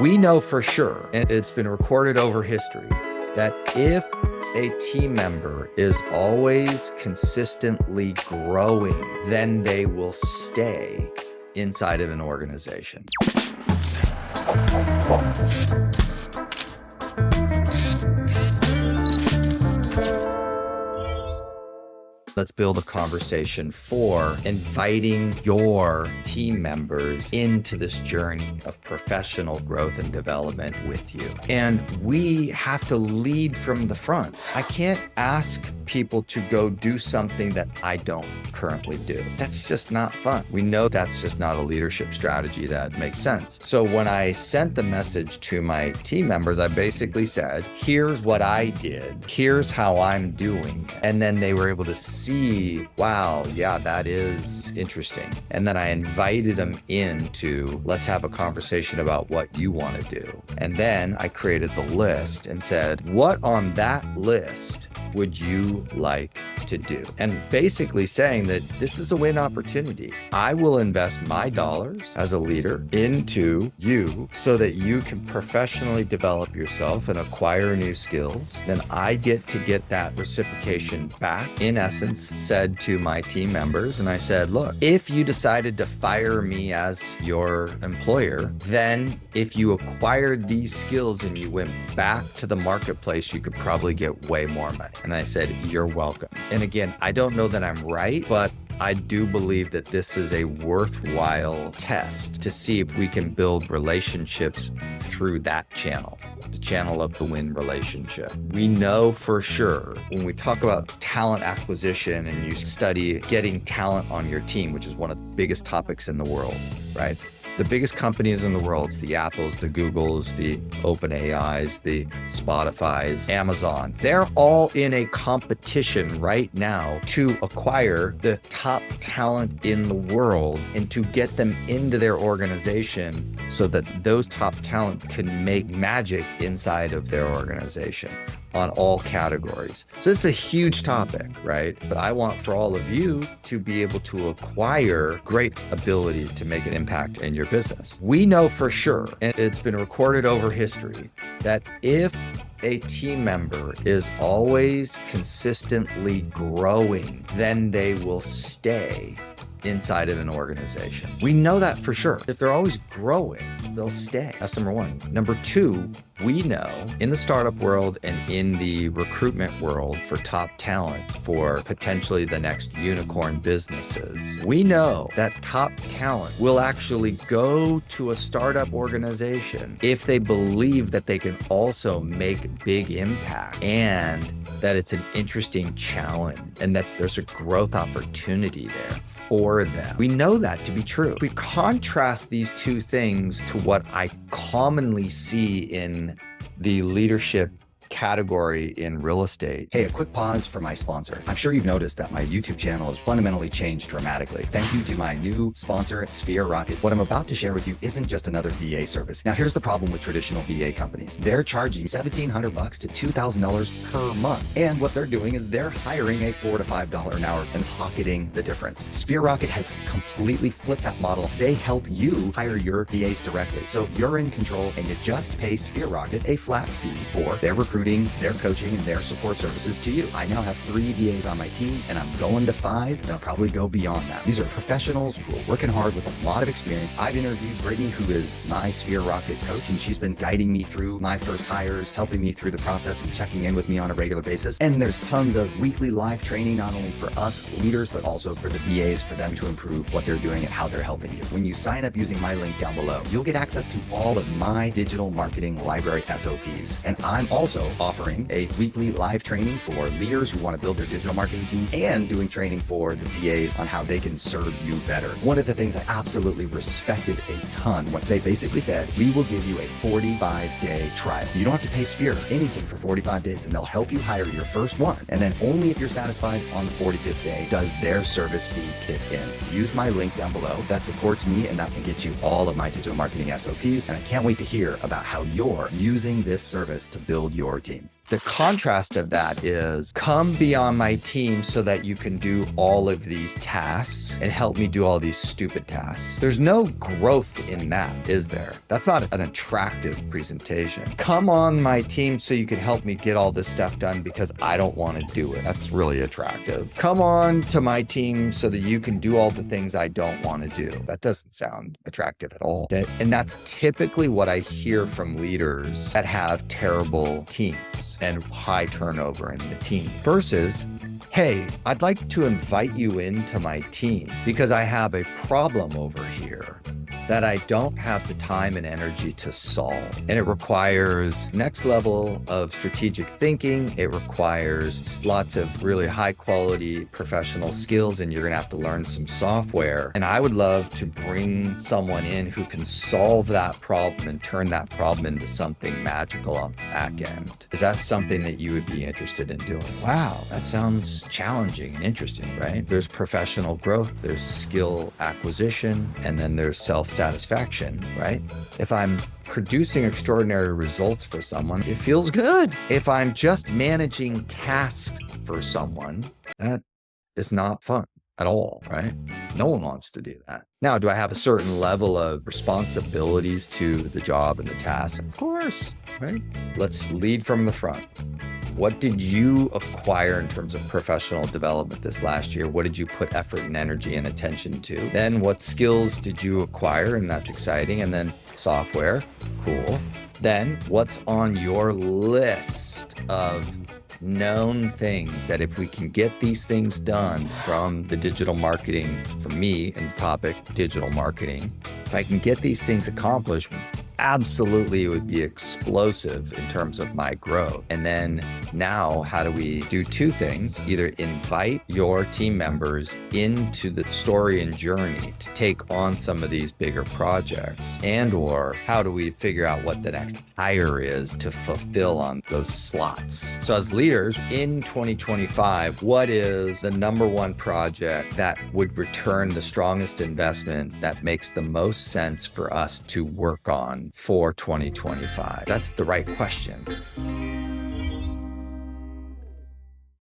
We know for sure, and it's been recorded over history, that if a team member is always consistently growing, then they will stay inside of an organization. Let's build a conversation for inviting your team members into this journey of professional growth and development with you. And we have to lead from the front. I can't ask people to go do something that I don't currently do. That's just not fun. We know that's just not a leadership strategy that makes sense. So when I sent the message to my team members, I basically said, here's what I did. Here's how I'm doing. And then they were able to see, wow, yeah, that is interesting. And then I invited them into, let's have a conversation about what you want to do. And then I created the list and said, what on that list would you like to do? And basically saying that this is a win opportunity. I will invest my dollars as a leader into you so that you can professionally develop yourself and acquire new skills. Then I get to get that reciprocation back. In essence, said to my team members, and I said, look, if you decided to fire me as your employer, then if you acquired these skills and you went back to the marketplace, you could probably get way more money. And I said, you're welcome. And again, I don't know that I'm right, but I do believe that this is a worthwhile test to see if we can build relationships through that channel, the channel of the win relationship. We know for sure when we talk about talent acquisition and you study getting talent on your team, which is one of the biggest topics in the world, right? The biggest companies in the world, it's the Apples, the Googles, the OpenAIs, the Spotifys, Amazon. They're all in a competition right now to acquire the top talent in the world and to get them into their organization so that those top talent can make magic inside of their organization on all categories. So this is a huge topic, right? But I want for all of you to be able to acquire great ability to make an impact in your business. We know for sure, and it's been recorded over history, that if a team member is always consistently growing, then they will stay inside of an organization. We know that for sure. If they're always growing, they'll stay. That's number one. Number two, we know in the startup world and in the recruitment world for top talent for potentially the next unicorn businesses, we know that top talent will actually go to a startup organization if they believe that they can also make big impact and that it's an interesting challenge and that there's a growth opportunity there for them. We know that to be true. We contrast these two things to what I commonly see in the leadership category in real estate. Hey, a quick pause for my sponsor. I'm sure you've noticed that my YouTube channel has fundamentally changed dramatically. Thank you to my new sponsor, Sphere Rocket. What I'm about to share with you isn't just another VA service. Now, here's the problem with traditional VA companies. They're charging $1,700 to $2,000 per month. And what they're doing is they're hiring a $4 to $5 an hour and pocketing the difference. Sphere Rocket has completely flipped that model. They help you hire your VAs directly. So you're in control and you just pay Sphere Rocket a flat fee for their recruiting, their coaching, and their support services to you. I now have 3 VAs on my team and I'm going to 5 and I'll probably go beyond that. These are professionals who are working hard with a lot of experience. I've interviewed Brittany, who is my Sphere Rocket coach, and she's been guiding me through my first hires, helping me through the process and checking in with me on a regular basis. And there's tons of weekly live training, not only for us leaders, but also for the VAs, for them to improve what they're doing and how they're helping you. When you sign up using my link down below, you'll get access to all of my digital marketing library SOPs. And I'm also offering a weekly live training for leaders who want to build their digital marketing team and doing training for the VAs on how they can serve you better. One of the things I absolutely respected a ton, what they basically said, we will give you a 45-day trial. You don't have to pay Sphere anything for 45 days and they'll help you hire your first one. And then only if you're satisfied on the 45th day does their service fee kick in. Use my link down below. That supports me and that can get you all of my digital marketing SOPs. And I can't wait to hear about how you're using this service to build your team. The contrast of that is come be on my team so that you can do all of these tasks and help me do all these stupid tasks. There's no growth in that, is there? That's not an attractive presentation. Come on my team so you can help me get all this stuff done because I don't want to do it. That's really attractive. Come on to my team so that you can do all the things I don't want to do. That doesn't sound attractive at all. Okay? And that's typically what I hear from leaders that have terrible teams and high turnover in the team versus, hey, I'd like to invite you into my team because I have a problem over here that I don't have the time and energy to solve. And it requires next level of strategic thinking. It requires lots of really high quality professional skills, and you're gonna have to learn some software. And I would love to bring someone in who can solve that problem and turn that problem into something magical on the back end. Is that something that you would be interested in doing? Wow, that sounds challenging and interesting, right? There's professional growth, there's skill acquisition, and then there's self-satisfaction, right? If I'm producing extraordinary results for someone, it feels good. If I'm just managing tasks for someone, that is not fun at all, right? No one wants to do that. Now, do I have a certain level of responsibilities to the job and the task? Of course, right? Let's lead from the front. What did you acquire in terms of professional development this last year? What did you put effort and energy and attention to? Then what skills did you acquire? And that's exciting. And then software, cool. Then what's on your list of known things that if we can get these things done from the digital marketing, from me and the topic digital marketing, if I can get these things accomplished, absolutely it would be explosive in terms of my growth. And then now how do we do two things? Either invite your team members into the story and journey to take on some of these bigger projects, and or how do we figure out what the next hire is to fulfill on those slots? So as leaders in 2025, what is the number one project that would return the strongest investment that makes the most sense for us to work on for 2025? That's the right question.